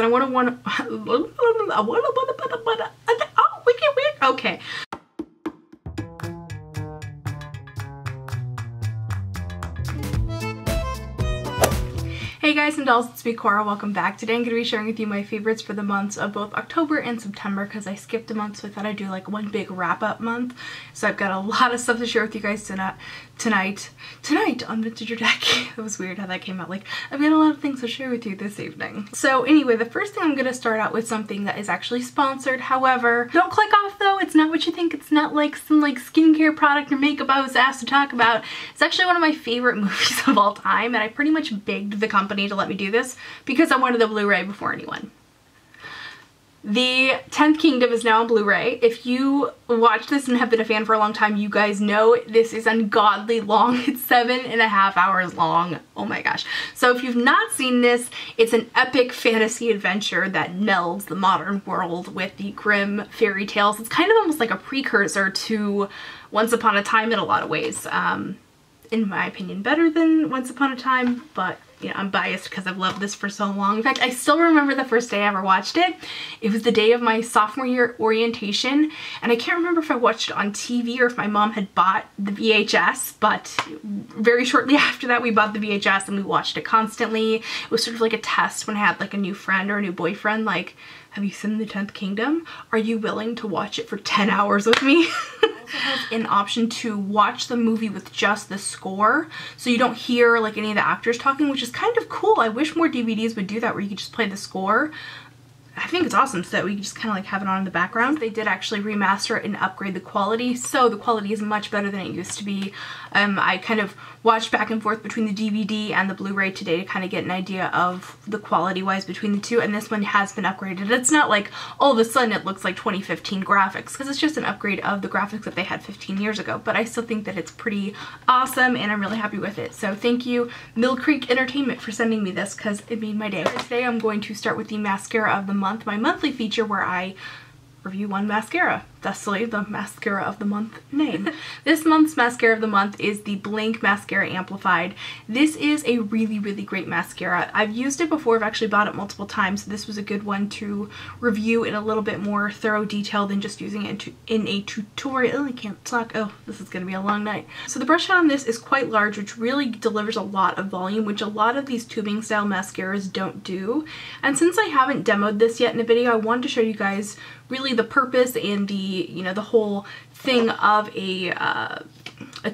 I want okay. Hey guys and dolls, it's me Cora. Welcome back. Today I'm going to be sharing with you my favorites for the months of both October and September because I skipped a month, so I thought I'd do like one big wrap-up month. So I've got a lot of stuff to share with you guys tonight on Vintageortacky. That was weird how that came out. Like, I've got a lot of things to share with you this evening. So anyway, the first thing I'm going to start out with something that is actually sponsored. However, don't click off though. It's not what you think. It's not like some like skincare product or makeup I was asked to talk about. It's actually one of my favorite movies of all time, and I pretty much begged the company to let me do this because I wanted the Blu-ray before anyone. The 10th Kingdom is now on Blu-ray. If you watched this and have been a fan for a long time, you guys know this is ungodly long. It's 7.5 hours long. Oh my gosh. So if you've not seen this, it's an epic fantasy adventure that melds the modern world with the grim fairy tales. It's kind of almost like a precursor to Once Upon a Time in a lot of ways. In my opinion, better than Once Upon a Time, but you know, I'm biased because I've loved this for so long. In fact, I still remember the first day I ever watched it. It was the day of my sophomore year orientation, and I can't remember if I watched it on TV or if my mom had bought the VHS, but very shortly after that we bought the VHS and we watched it constantly. It was sort of like a test when I had like a new friend or a new boyfriend, like, have you seen the 10th Kingdom? Are you willing to watch it for 10 hours with me? Also has an option to watch the movie with just the score, so you don't hear like any of the actors talking, which is kind of cool. I wish more DVDs would do that where you could just play the score. I think it's awesome so that we can just kind of like have it on in the background. They did actually remaster it and upgrade the quality, so the quality is much better than it used to be. I kind of watched back and forth between the DVD and the Blu-ray today to kind of get an idea of the quality-wise between the two, and this one has been upgraded. It's not like all of a sudden it looks like 2015 graphics, because it's just an upgrade of the graphics that they had 15 years ago, but I still think that it's pretty awesome and I'm really happy with it. So thank you Mill Creek Entertainment for sending me this because it made my day. Today I'm going to start with the mascara of the month, my monthly feature where I review one mascara. Thusly, the mascara of the month name. This month's mascara of the month is the Blink Mascara Amplified. This is a really, really great mascara. I've used it before. I've actually bought it multiple times, so this was a good one to review in a little bit more thorough detail than just using it in a tutorial. I can't talk. Oh, this is going to be a long night. So the brush head on this is quite large, which really delivers a lot of volume, which a lot of these tubing style mascaras don't do. And since I haven't demoed this yet in a video, I wanted to show you guys really the purpose and the, you know, the whole thing of a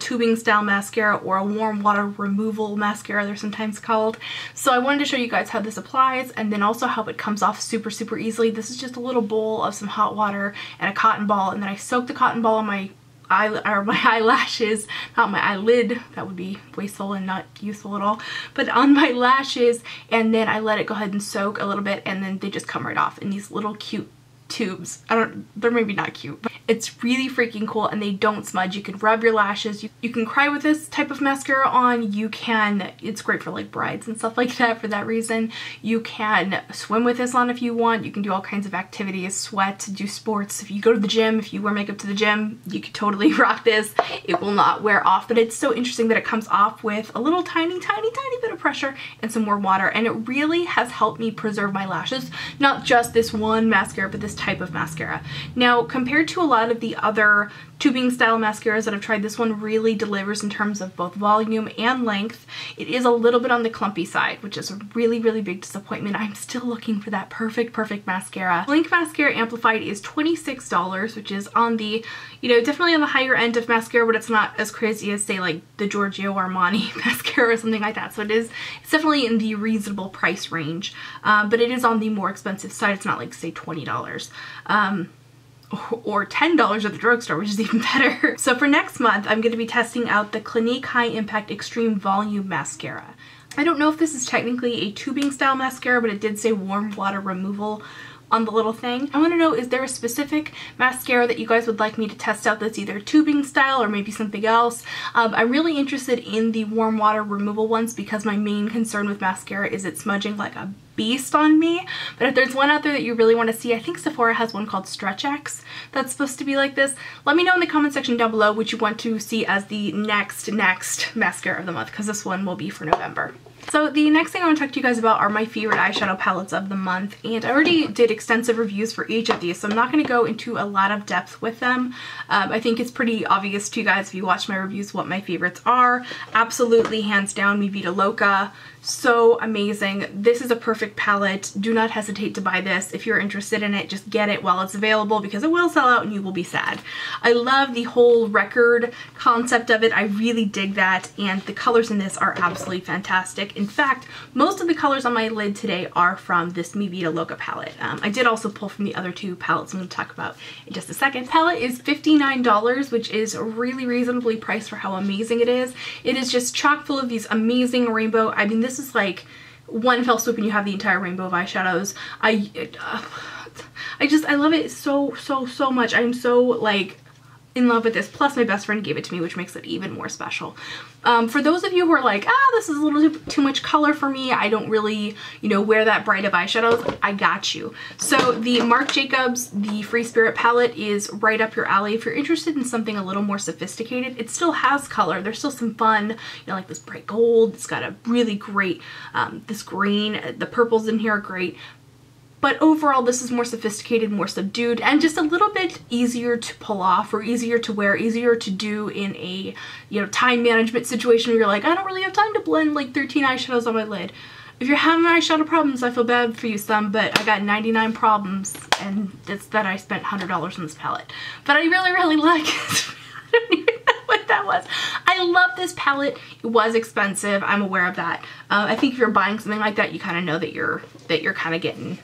tubing style mascara, or a warm water removal mascara they're sometimes called. So I wanted to show you guys how this applies, and then also how it comes off super, super easily. This is just a little bowl of some hot water and a cotton ball, and then I soak the cotton ball on my eyelashes, not my eyelid, that would be wasteful and not useful at all, but on my lashes, and then I let it go ahead and soak a little bit, and then they just come right off in these little cute tubes. They're maybe not cute, but it's really freaking cool, and they don't smudge. You can rub your lashes. You can cry with this type of mascara on. It's great for like brides and stuff like that for that reason. You can swim with this on if you want. You can do all kinds of activities, sweat, do sports. If you go to the gym, if you wear makeup to the gym, you could totally rock this. It will not wear off, but it's so interesting that it comes off with a little tiny bit of pressure and some more water, and it really has helped me preserve my lashes. Not just this one mascara, but this type of mascara. Now, compared to a lot of the other tubing style mascaras that I've tried, this one really delivers in terms of both volume and length. It is a little bit on the clumpy side, which is a really, really big disappointment. I'm still looking for that perfect mascara. Blink Mascara Amplified is $26, which is on the, you know, definitely on the higher end of mascara, but it's not as crazy as say like the Giorgio Armani mascara or something like that. So it's definitely in the reasonable price range, but it is on the more expensive side. It's not like say $20. Or $10 at the drugstore, which is even better. So for next month, I'm going to be testing out the Clinique High Impact Extreme Volume Mascara. I don't know if this is technically a tubing style mascara, but it did say warm water removal on the little thing. I want to know, is there a specific mascara that you guys would like me to test out that's either tubing style or maybe something else? I'm really interested in the warm water removal ones because my main concern with mascara is it smudging like a beast on me. But if there's one out there that you really want to see, I think Sephora has one called Stretch X that's supposed to be like this. Let me know in the comment section down below which you want to see as the next mascara of the month, because this one will be for November. So the next thing I want to talk to you guys about are my favorite eyeshadow palettes of the month, and I already did extensive reviews for each of these, so I'm not going to go into a lot of depth with them. I think it's pretty obvious to you guys if you watch my reviews what my favorites are. Absolutely, hands down, Mi Vida Loca. So amazing. This is a perfect palette. Do not hesitate to buy this. If you're interested in it, just get it while it's available because it will sell out and you will be sad. I love the whole record concept of it. I really dig that, and the colors in this are absolutely fantastic. In fact, most of the colors on my lid today are from this Mi Vida Loca palette. I did also pull from the other two palettes I'm going to talk about in just a second. Palette is $59, which is really reasonably priced for how amazing it is. It is just chock full of these amazing rainbow, I mean, this is like one fell swoop and you have the entire rainbow of eyeshadows. I love it so much. I'm so like in love with this, plus my best friend gave it to me, which makes it even more special. For those of you who are like, this is a little too much color for me, I don't really, you know, wear that bright of eyeshadows, I got you. So the Marc Jacobs, the Free Spirit palette is right up your alley. If you're interested in something a little more sophisticated, it still has color. There's still some fun, you know, like this bright gold. It's got a really great, this green, the purples in here are great. But overall, this is more sophisticated, more subdued, and just a little bit easier to pull off, or easier to wear, easier to do in a, you know, time management situation where you're like, I don't really have time to blend like 13 eyeshadows on my lid. If you're having eyeshadow problems, I feel bad for you some, but I got 99 problems, and it's that I spent $100 on this palette. But I really like it. I don't even know what that was. I love this palette. It was expensive. I'm aware of that. I think if you're buying something like that, you kind of know that you're kind of getting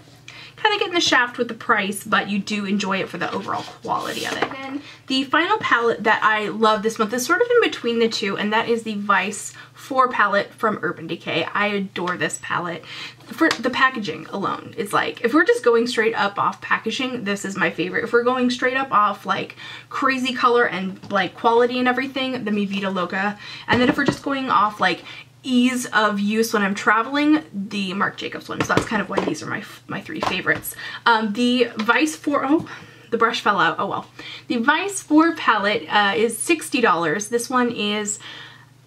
the shaft with the price, but you do enjoy it for the overall quality of it. And the final palette that I love this month is sort of in between the two, and that is the Vice 4 palette from Urban Decay. I adore this palette. For the packaging alone, it's like, if we're just going straight up off packaging, this is my favorite. If we're going straight up off like crazy color and like quality and everything, the Mi Vida Loca. And then if we're just going off like ease of use when I'm traveling, the Marc Jacobs one. So that's kind of why these are my three favorites. The Vice 4, oh, the brush fell out, oh well. The Vice 4 palette is $60. This one is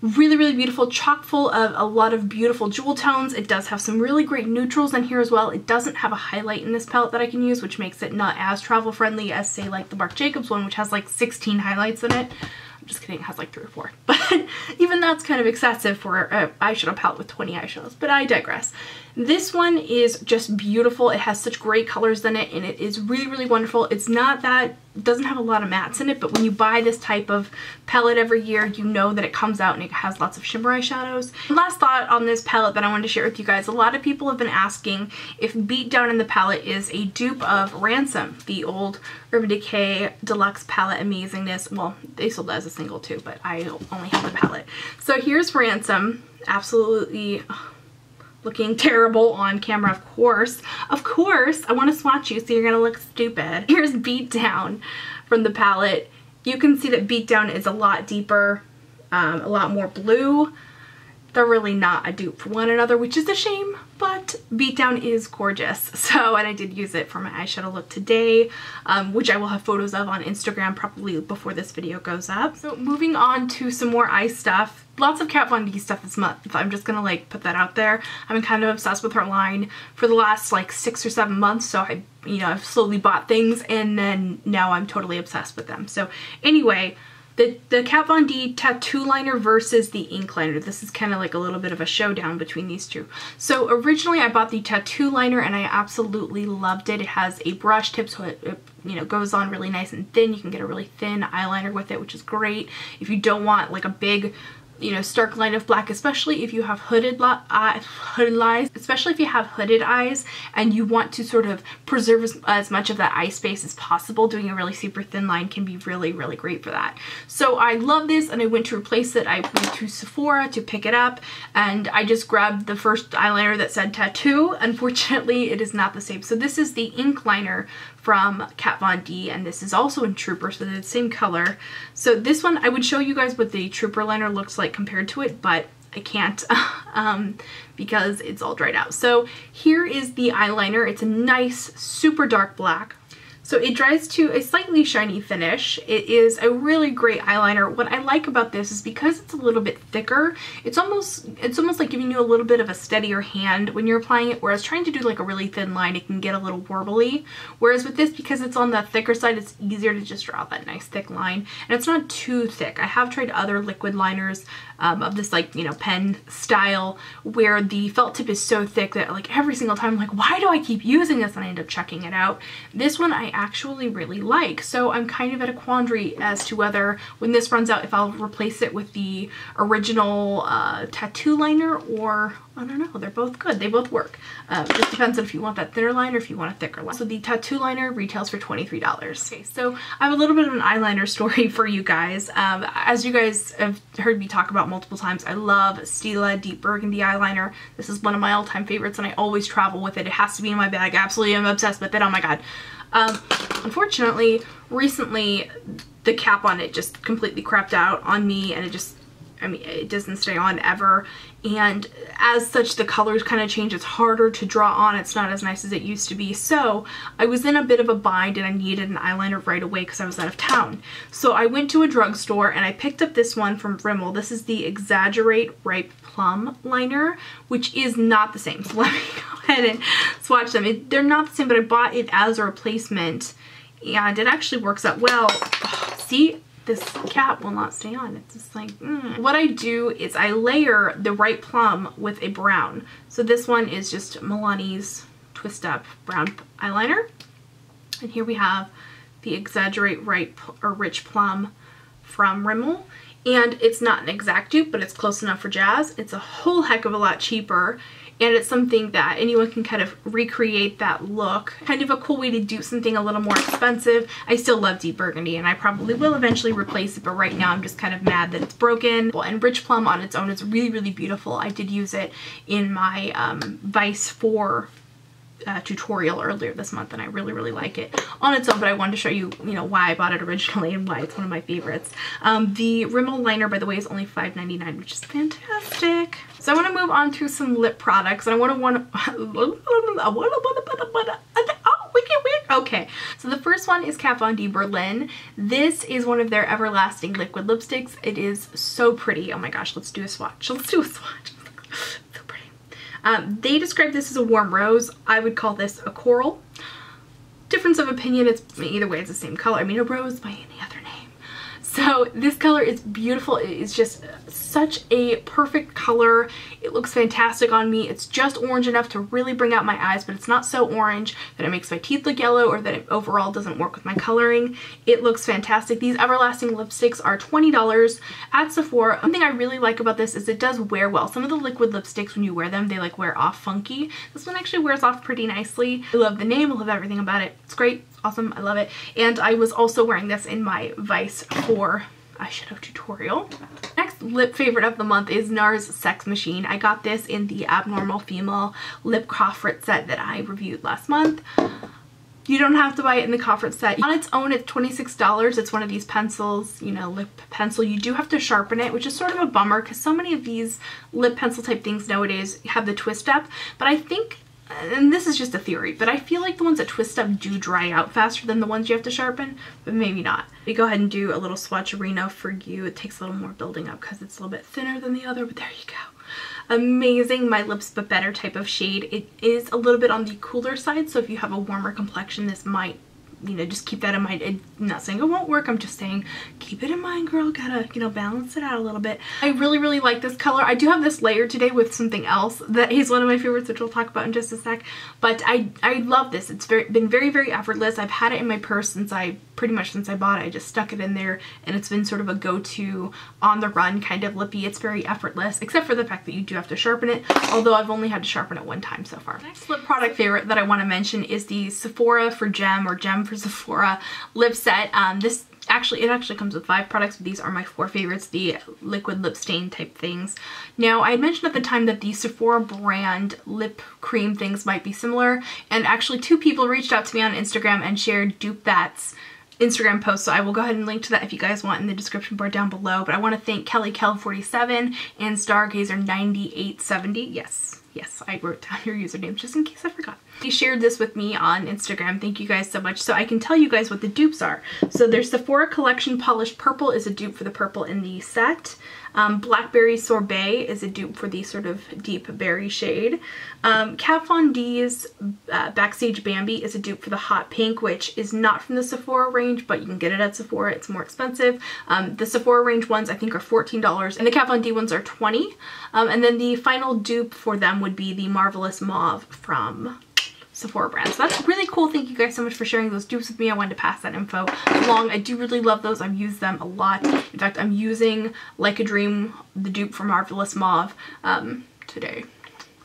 really beautiful, chock full of a lot of beautiful jewel tones. It does have some really great neutrals in here as well. It doesn't have a highlight in this palette that I can use, which makes it not as travel friendly as say like the Marc Jacobs one, which has like 16 highlights in it. Just kidding, it has like 3 or 4, but even that's kind of excessive for an eyeshadow palette with 20 eyeshadows, but I digress. This one is just beautiful. It has such great colors in it, and it is really wonderful. It's not that, it doesn't have a lot of mattes in it, but when you buy this type of palette every year, you know that it comes out and it has lots of shimmer eyeshadows. And last thought on this palette that I wanted to share with you guys, a lot of people have been asking if Beat Down in the palette is a dupe of Ransom, the old Urban Decay Deluxe palette amazingness. Well, they sold it as a single too, but I only have the palette. So here's Ransom, absolutely looking terrible on camera, of course. Of course, I want to swatch you so you're gonna look stupid. Here's Beat Down from the palette. You can see that Beat Down is a lot deeper, a lot more blue. They're really not a dupe for one another, which is a shame, but Beat Down is gorgeous. So, and I did use it for my eyeshadow look today, which I will have photos of on Instagram probably before this video goes up. So moving on to some more eye stuff. Lots of Kat Von D stuff this month. I'm just gonna like put that out there. I'm kind of obsessed with her line for the last like 6 or 7 months. So I've slowly bought things, and then now I'm totally obsessed with them. So anyway, the Kat Von D tattoo liner versus the ink liner. This is kind of like a little bit of a showdown between these two. So originally I bought the tattoo liner and I absolutely loved it. It has a brush tip, so it you know, goes on really nice and thin. You can get a really thin eyeliner with it, which is great. If you don't want like a big, you know, stark line of black, especially if you have hooded eyes, especially if you have hooded eyes and you want to sort of preserve as much of that eye space as possible, doing a really super thin line can be really great for that. So I love this, and I went to replace it. I went to Sephora to pick it up, and I just grabbed the first eyeliner that said tattoo. Unfortunately, it is not the same. So this is the ink liner from Kat Von D, and this is also in Trooper, so they're the same color. So this one, I would show you guys what the Trooper liner looks like compared to it, but I can't because it's all dried out. So here is the eyeliner. It's a nice, super dark black. So it dries to a slightly shiny finish. It is a really great eyeliner. What I like about this is because it's a little bit thicker, it's almost like giving you a little bit of a steadier hand when you're applying it, whereas trying to do like a really thin line, it can get a little warbly. Whereas with this, because it's on the thicker side, it's easier to just draw that nice thick line. And it's not too thick. I have tried other liquid liners of this, like, you know, pen style, where the felt tip is so thick that like every single time I'm like, why do I keep using this? And I end up checking it out. This one I actually really like. So I'm kind of at a quandary as to whether when this runs out, if I'll replace it with the original tattoo liner, or I don't know. They're both good. They both work. Just depends on if you want that thinner line or if you want a thicker line. So the tattoo liner retails for $23. Okay, so I have a little bit of an eyeliner story for you guys. As you guys have heard me talk about multiple times, I love Stila Deep Burgundy eyeliner. This is one of my all-time favorites and I always travel with it. It has to be in my bag. Absolutely, I'm obsessed with it. Oh my god. Unfortunately, recently the cap on it just completely crapped out on me, and it just, I mean, it doesn't stay on ever, and as such the colors kind of change. It's harder to draw on. It's not as nice as it used to be. So I was in a bit of a bind and I needed an eyeliner right away because I was out of town. So I went to a drugstore and I picked up this one from Rimmel. This is the Exaggerate Ripe Plum liner, which is not the same. So let me go ahead and swatch them. They're not the same, but I bought it as a replacement and it actually works out well. Oh, see? This cap will not stay on. It's just like, What I do is I layer the Ripe Plum with a brown. So this one is just Milani's Twist Up brown eyeliner. And here we have the Exaggerate Ripe or Rich Plum from Rimmel. And it's not an exact dupe, but it's close enough for jazz. It's a whole heck of a lot cheaper. And it's something that anyone can kind of recreate that look. Kind of a cool way to do something a little more expensive. I still love Deep Burgundy and I probably will eventually replace it, but right now I'm just kind of mad that it's broken. And Rich Plum on its own is really, really beautiful. I did use it in my Vice 4 tutorial earlier this month and I really, really like it on its own, but I wanted to show you, why I bought it originally and why it's one of my favorites. The Rimmel liner, by the way, is only $5.99, which is fantastic. So I want to move on to some lip products, and okay, so the first one is Kat Von D Berlin. This is one of their Everlasting liquid lipsticks. It is so pretty. Oh my gosh, let's do a swatch. Let's do a swatch. So pretty. They describe this as a warm rose. I would call this a coral. Difference of opinion, it's either way, it's the same color. I mean, a rose by any other name. So this color is beautiful. It is just such a perfect color. It looks fantastic on me. It's just orange enough to really bring out my eyes, but it's not so orange that it makes my teeth look yellow or that it overall doesn't work with my coloring. It looks fantastic. These Everlasting lipsticks are $20 at Sephora. One thing I really like about this is it does wear well. Some of the liquid lipsticks, when you wear them, they like wear off funky. This one actually wears off pretty nicely. I love the name. I love everything about it. It's great. Awesome. I love it. And I was also wearing this in my Vice 4 eyeshadow tutorial. Next lip favorite of the month is NARS Sex Machine. I got this in the Abnormal Female Lip Coffret set that I reviewed last month. You don't have to buy it in the Coffret set. On its own, it's $26. It's one of these pencils, lip pencil. You do have to sharpen it, which is sort of a bummer because so many of these lip pencil type things nowadays have the twist up. But I think, and this is just a theory, but I feel like the ones that twist up do dry out faster than the ones you have to sharpen, but maybe not. We go ahead and do a little swatcherino for you. It takes a little more building up because it's a little bit thinner than the other, but there you go. Amazing My Lips But Better type of shade. It is a little bit on the cooler side, so if you have a warmer complexion, this might, just keep that in mind. I'm not saying it won't work, I'm just saying keep it in mind, girl. Gotta, balance it out a little bit. I really, really like this color. I do have this layer today with something else that is one of my favorites, which we'll talk about in just a sec, but I love this. It's been very, very effortless. I've had it in my purse pretty much since I bought it. I just stuck it in there and it's been sort of a go-to on the run kind of lippy. It's very effortless, except for the fact that you do have to sharpen it, although I've only had to sharpen it one time so far. Next lip product favorite that I want to mention is the Sephora for Gem or Gem for Sephora lip set. It actually comes with 5 products, but these are my 4 favorites, the liquid lip stain type things. Now, I had mentioned at the time that the Sephora brand lip cream things might be similar, and actually 2 people reached out to me on Instagram and shared Dupe That's Instagram post, so I will go ahead and link to that if you guys want in the description bar down below. But I want to thank KellyKel47 and Stargazer9870. Yes, I wrote down your usernames just in case I forgot. He shared this with me on Instagram. Thank you guys so much. So I can tell you guys what the dupes are. So there's Sephora Collection Polished Purple is a dupe for the purple in the set. Blackberry Sorbet is a dupe for the sort of deep berry shade. Kat Von D's Backstage Bambi is a dupe for the hot pink, which is not from the Sephora range, but you can get it at Sephora. It's more expensive. The Sephora range ones I think are $14 and the Kat Von D ones are $20. And then the final dupe for them would be the Marvelous Mauve from Sephora brand. So that's really cool. Thank you guys so much for sharing those dupes with me. I wanted to pass that info along. I do really love those. I've used them a lot. In fact, I'm using Like a Dream, the dupe for Marvelous Mauve, today.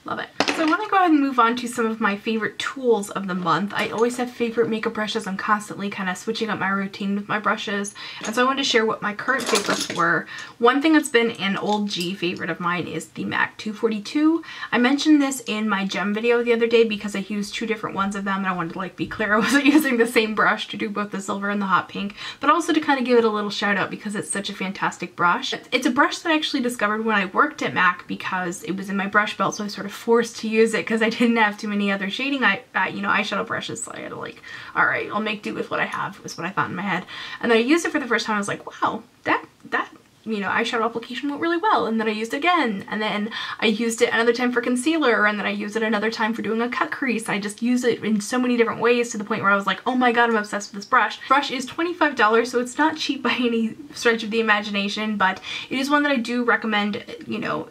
Love it. So I want to go ahead and move on to some of my favorite tools of the month. I always have favorite makeup brushes. I'm constantly kind of switching up my routine with my brushes. And so I wanted to share what my current favorites were. One thing that's been an old G favorite of mine is the MAC 242. I mentioned this in my gem video the other day because I used two different ones of them and I wanted to like be clear I wasn't using the same brush to do both the silver and the hot pink, but also to kind of give it a little shout out because it's such a fantastic brush. It's a brush that I actually discovered when I worked at MAC because it was in my brush belt, so I sort of forced to use it because I didn't have too many other shading eyeshadow brushes, so I had to like, all right, I'll make do with what I have, was what I thought in my head. And then I used it for the first time. I was like, wow, that eyeshadow application went really well. And then I used it again, and then I used it another time for concealer, and then I used it another time for doing a cut crease. I just use it in so many different ways to the point where I was like, oh my god, I'm obsessed with this brush. The brush is $25, so it's not cheap by any stretch of the imagination, but it is one that I do recommend,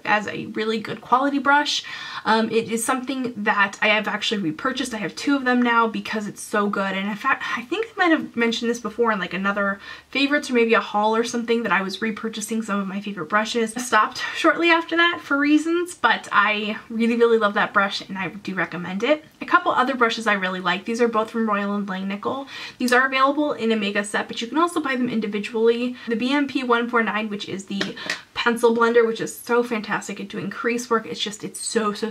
as a really good quality brush. It is something that I have actually repurchased. I have two of them now because it's so good. And in fact, I think I might have mentioned this before in like another favorites or maybe a haul or something, that I was repurchasing some of my favorite brushes. I stopped shortly after that for reasons, but I really, really love that brush and I do recommend it. A couple other brushes I really like. These are both from Royal & Langnickel. These are available in a mega set, but you can also buy them individually. The BMP 149, which is the pencil blender, which is so fantastic at doing crease work. It's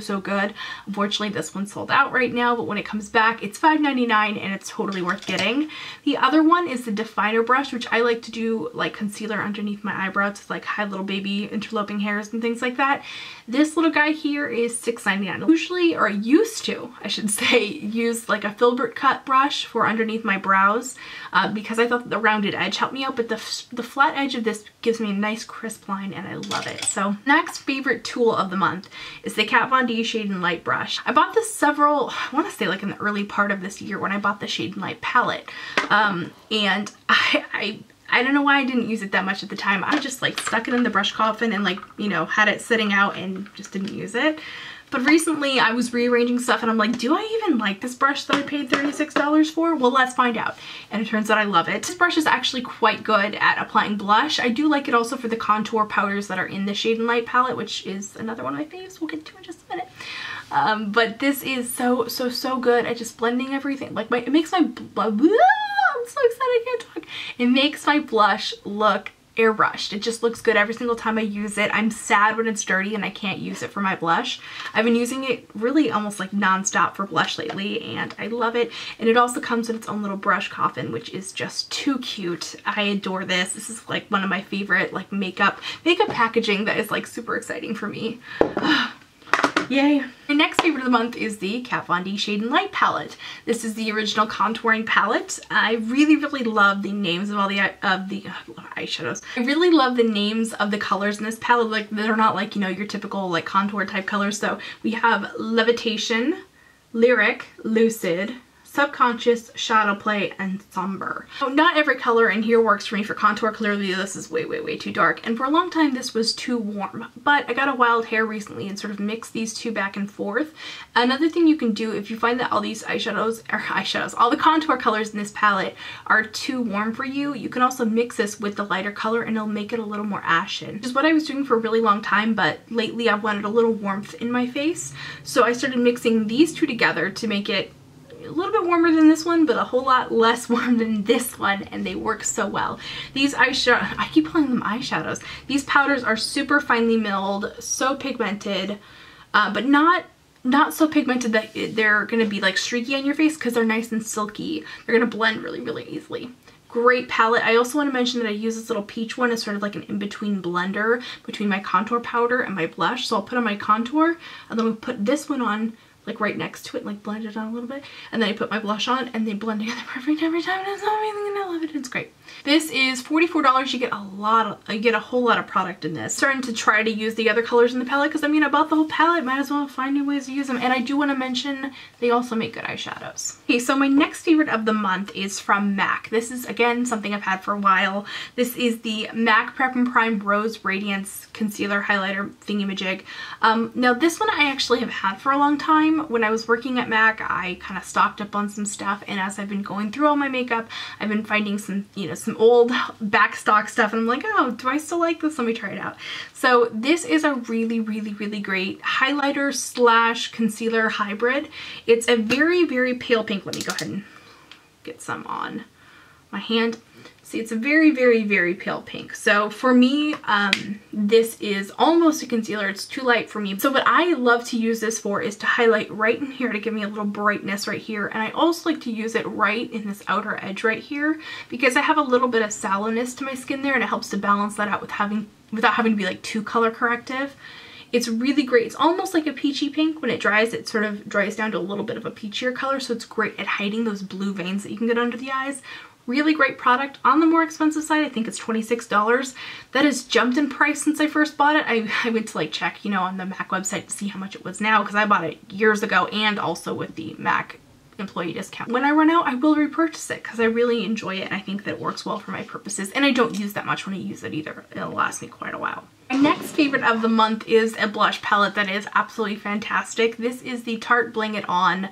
so good. Unfortunately, this one's sold out right now, but when it comes back, it's $5.99 and it's totally worth getting. The other one is the definer brush, which I like to do like concealer underneath my eyebrows to like hide little baby interloping hairs and things like that. This little guy here is $6.99. Usually, or I used to, I should say, use like a filbert cut brush for underneath my brows because I thought the rounded edge helped me out, but the flat edge of this gives me a nice crisp line and I love it. So next favorite tool of the month is the Kat Von D Shade and Light brush. I bought this I want to say like in the early part of this year when I bought the Shade and Light palette, and I don't know why I didn't use it that much at the time. I just like stuck it in the brush coffin and like, had it sitting out and just didn't use it. But recently I was rearranging stuff and I'm like, do I even like this brush that I paid $36 for? Well, let's find out. And it turns out I love it. This brush is actually quite good at applying blush. I do like it also for the contour powders that are in the Shade and Light palette, which is another one of my faves we'll get to in just a minute. But this is so good at just blending everything. Like it makes my, I'm so excited I can't talk. It makes my blush look airbrushed. It just looks good every single time I use it. I'm sad when it's dirty and I can't use it for my blush. I've been using it really almost like non-stop for blush lately and I love it. And it also comes with its own little brush coffin, which is just too cute. I adore this. This is like one of my favorite like makeup packaging that is like super exciting for me. Yay. My next favorite of the month is the Kat Von D Shade and Light palette. This is the original contouring palette. I really love the names of all the eyeshadows. I really love the names of the colors in this palette. Like they're not like, your typical like contour type colors. So we have Levitation, Lyric, Lucid, Subconscious, Shadow Play, and Somber. So not every color in here works for me for contour. Clearly this is way too dark, and for a long time this was too warm, but I got a wild hair recently and sort of mixed these two back and forth. Another thing you can do if you find that all these all the contour colors in this palette are too warm for you, you can also mix this with the lighter color and it'll make it a little more ashen, which is what I was doing for a really long time, but lately I've wanted a little warmth in my face, so I started mixing these two together to make it a little bit warmer than this one, but a whole lot less warm than this one, and they work so well. These eyeshadows, I keep calling them eyeshadows. These powders are super finely milled, so pigmented, but not so pigmented that they're gonna be like streaky on your face because they're nice and silky. They're gonna blend really easily. Great palette. I also want to mention that I use this little peach one as sort of like an in-between blender between my contour powder and my blush. So I'll put on my contour and then we'll put this one on like right next to it, like blend it on a little bit, and then I put my blush on and they blend together perfect every time. It's amazing and I love it. It's great. This is $44. You get a whole lot of product in this. Starting to try to use the other colors in the palette because I mean I bought the whole palette, might as well find new ways to use them. And I do want to mention they also make good eyeshadows. Okay, so my next favorite of the month is from MAC. This is again something I've had for a while. This is the MAC Prep and Prime Rose Radiance Concealer Highlighter thingamajig. Now this one I actually have had for a long time. When I was working at MAC, I kind of stocked up on some stuff, and as I've been going through all my makeup, I've been finding some, you know, some old backstock stuff, and I'm like, oh, do I still like this? Let me try it out. So this is a really, really, really great highlighter slash concealer hybrid. It's a very, very pale pink. Let me go ahead and get some on my hand. See, it's a very, very, very pale pink. So for me, this is almost a concealer. It's too light for me. So what I love to use this for is to highlight right in here to give me a little brightness right here. And I also like to use it right in this outer edge right here because I have a little bit of sallowness to my skin there, and it helps to balance that out without having to be like too color corrective. It's really great. It's almost like a peachy pink. When it dries, it sort of dries down to a little bit of a peachier color. So it's great at hiding those blue veins that you can get under the eyes. Really great product. On the more expensive side, I think it's $26. That has jumped in price since I first bought it. I went to like check, you know, on the MAC website to see how much it was now because I bought it years ago and also with the MAC employee discount. When I run out, I will repurchase it because I really enjoy it and I think that it works well for my purposes, and I don't use that much when I use it either. It'll last me quite a while. My next favorite of the month is a blush palette that is absolutely fantastic. This is the Tarte Bling It On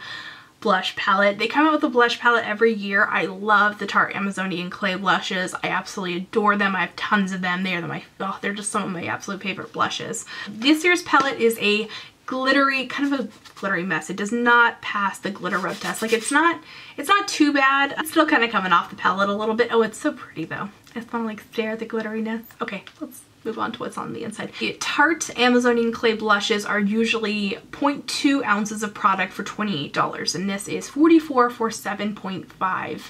blush palette. They come out with a blush palette every year. I love the Tarte Amazonian Clay blushes. I absolutely adore them. I have tons of them. They're just some of my absolute favorite blushes. This year's palette is a glittery, kind of a glittery mess. It does not pass the glitter rub test. Like it's not too bad. It's still kind of coming off the palette a little bit. Oh, it's so pretty though. I just want to like stare at the glitteriness. Okay, let's move on to what's on the inside. The Tarte Amazonian Clay blushes are usually 0.2 ounces of product for $28, and this is 44 for 7.5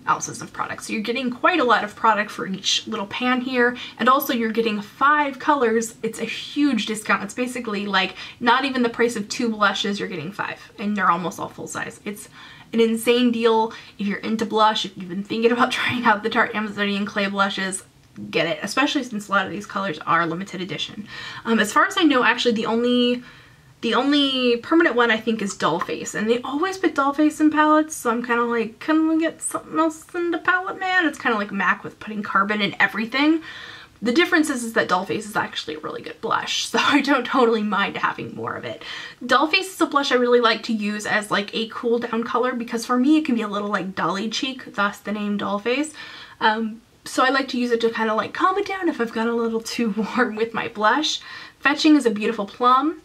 ounces of product. So you're getting quite a lot of product for each little pan here, and also you're getting 5 colors. It's a huge discount. It's basically like not even the price of 2 blushes, you're getting 5, and they're almost all full size. It's an insane deal. If you're into blush, if you've been thinking about trying out the Tarte Amazonian Clay blushes, get it, especially since a lot of these colors are limited edition. As far as I know, actually the only permanent one I think is Dollface, and they always put Dollface in palettes, so I'm kind of like, can we get something else in the palette, man? It's kind of like MAC with putting carbon in everything. The difference is that Dollface is actually a really good blush, so I don't totally mind having more of it. Dollface is a blush I really like to use as like a cool down color because for me it can be a little like dolly cheek, thus the name Dollface. So I like to use it to kind of like calm it down if I've got a little too warm with my blush. Fetching is a beautiful plum.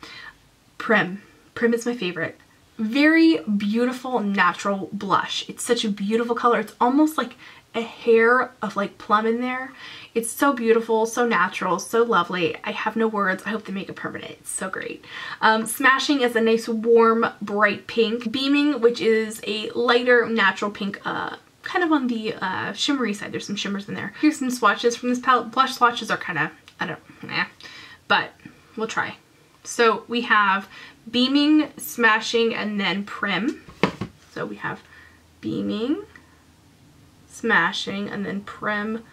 Prim is my favorite. Very beautiful natural blush. It's such a beautiful color. It's almost like a hair of like plum in there. It's so beautiful, so natural, so lovely. I have no words. I hope they make it permanent. It's so great. Smashing is a nice warm bright pink. Beaming, which is a lighter natural pink, kind of on the shimmery side. There's some shimmers in there. Here's some swatches from this palette. Blush swatches are kind of, but we'll try. So we have Beaming, Smashing, and then Prim. So we have Beaming, Smashing, and then Prim.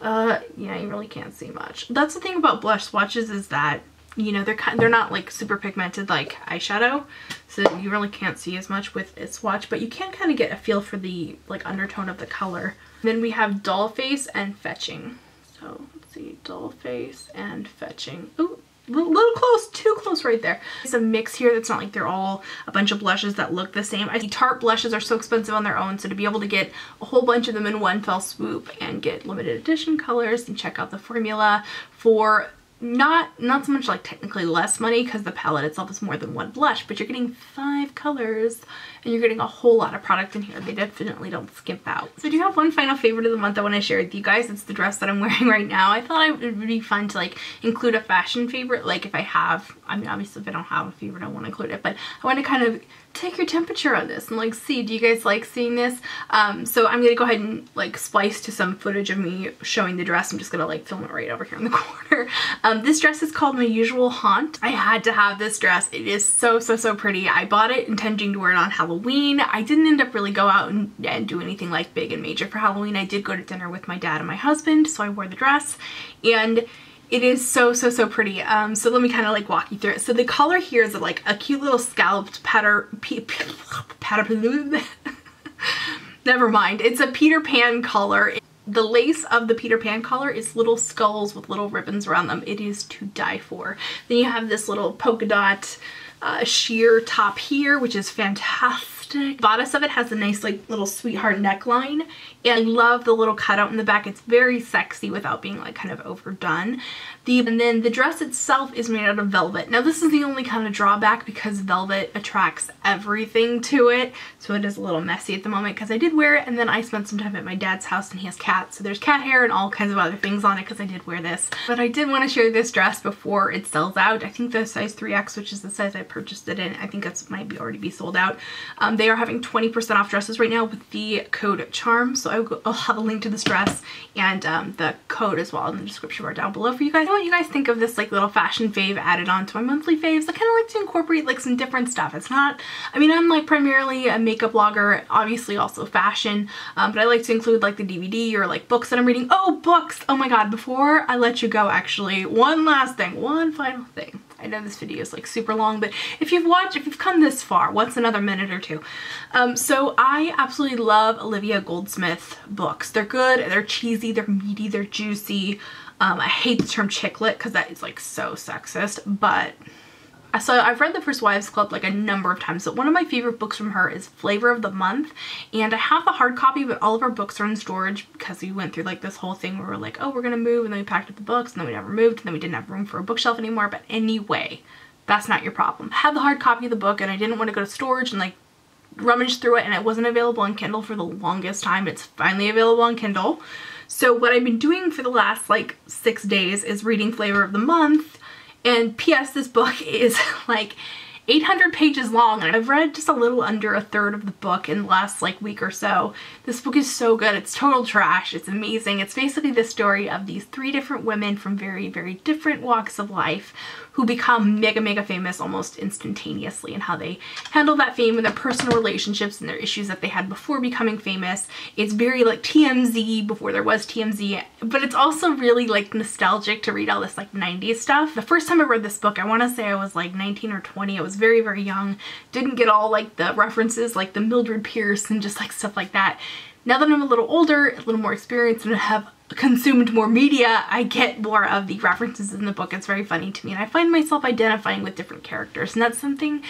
Yeah, you really can't see much. That's the thing about blush swatches is that, you know, they're not like super pigmented like eyeshadow, so you really can't see as much with a swatch, but you can kind of get a feel for the like undertone of the color. Then we have Dollface and Fetching. So let's see, Dollface and Fetching. Ooh, a little close, too close right there. It's a mix here. That's not like they're all a bunch of blushes that look the same. I see Tarte blushes are so expensive on their own, so to be able to get a whole bunch of them in one fell swoop and get limited edition colors and check out the formula for not so much like technically less money because the palette itself is more than one blush, but you're getting 5 colors and you're getting a whole lot of product in here. They definitely don't skimp out. So I do have one final favorite of the month I want to share with you guys. It's the dress that I'm wearing right now. I thought it would be fun to like include a fashion favorite, like if I have, I mean obviously if I don't have a favorite I won't include it, but I want to kind of take your temperature on this and like see, do you guys like seeing this? So I'm gonna go ahead and like splice to some footage of me showing the dress. I'm just gonna like film it right over here in the corner. This dress is called My Usual Haunt. I had to have this dress. It is so pretty. I bought it intending to wear it on Halloween. I didn't end up really go out and do anything like big and major for Halloween. I did go to dinner with my dad and my husband, so I wore the dress, and it is so pretty. So let me kind of like walk you through it. So the color here is like a cute little scalloped never mind. It's a Peter Pan color. The lace of the Peter Pan collar is little skulls with little ribbons around them. It is to die for. Then you have this little polka dot sheer top here, which is fantastic. Bodice of it has a nice like little sweetheart neckline, and I love the little cutout in the back. It's very sexy without being like kind of overdone. And then the dress itself is made out of velvet. Now this is the only kind of drawback because velvet attracts everything to it, so it is a little messy at the moment because I did wear it and then I spent some time at my dad's house and he has cats, so there's cat hair and all kinds of other things on it because I did wear this. But I did want to show this dress before it sells out. I think the size 3X, which is the size I purchased it in, I think it might be already be sold out. They are having 20% off dresses right now with the code CHARM, so I'll have a link to this dress and the code as well in the description bar down below for you guys. What you guys think of this like little fashion fave added on to my monthly faves. I kind of like to incorporate like some different stuff. It's not, I mean, I'm like primarily a makeup blogger, obviously also fashion, but I like to include like the DVD or like books that I'm reading. Oh, books! Oh my god, before I let you go, actually, one last thing, one final thing. I know this video is like super long, but if you've come this far, what's another minute or two? So I absolutely love Olivia Goldsmith books. They're good, they're cheesy, they're meaty, they're juicy. I hate the term chick lit because that is like so sexist, but so I've read The First Wives Club like a number of times, but one of my favorite books from her is Flavor of the Month, and I have the hard copy, but all of our books are in storage because we went through like this whole thing where we're like, oh, we're gonna move, and then we packed up the books, and then we never moved, and then we didn't have room for a bookshelf anymore. But anyway, that's not your problem. I had the hard copy of the book and I didn't want to go to storage and like rummage through it, and it wasn't available on Kindle for the longest time. It's finally available on Kindle. So what I've been doing for the last like 6 days is reading Flavor of the Month. And P.S. this book is like 800 pages long, and I've read just a little under a third of the book in the last like week or so. This book is so good. It's total trash. It's amazing. It's basically the story of these 3 different women from very different walks of life who become mega famous almost instantaneously, and how they handle that fame and their personal relationships and their issues that they had before becoming famous. It's very like TMZ before there was TMZ, but it's also really like nostalgic to read all this like 90s stuff. The first time I read this book, I want to say I was like 19 or 20. I was very young. Didn't get all like the references like the Mildred Pierce and just like stuff like that. Now that I'm a little older, a little more experienced, and have consumed more media, I get more of the references in the book. It's very funny to me, and I find myself identifying with different characters, and that's something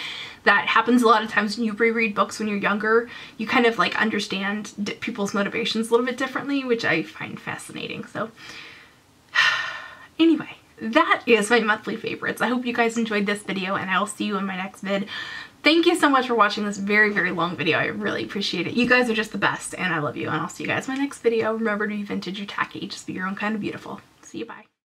that happens a lot of times when you reread books when you're younger. You kind of like understand people's motivations a little bit differently, which I find fascinating. So anyway, that is my monthly favorites. I hope you guys enjoyed this video, and I will see you in my next vid. Thank you so much for watching this very long video. I really appreciate it. You guys are just the best, and I love you, and I'll see you guys in my next video. Remember to be vintage or tacky. Just be your own kind of beautiful. See you, bye.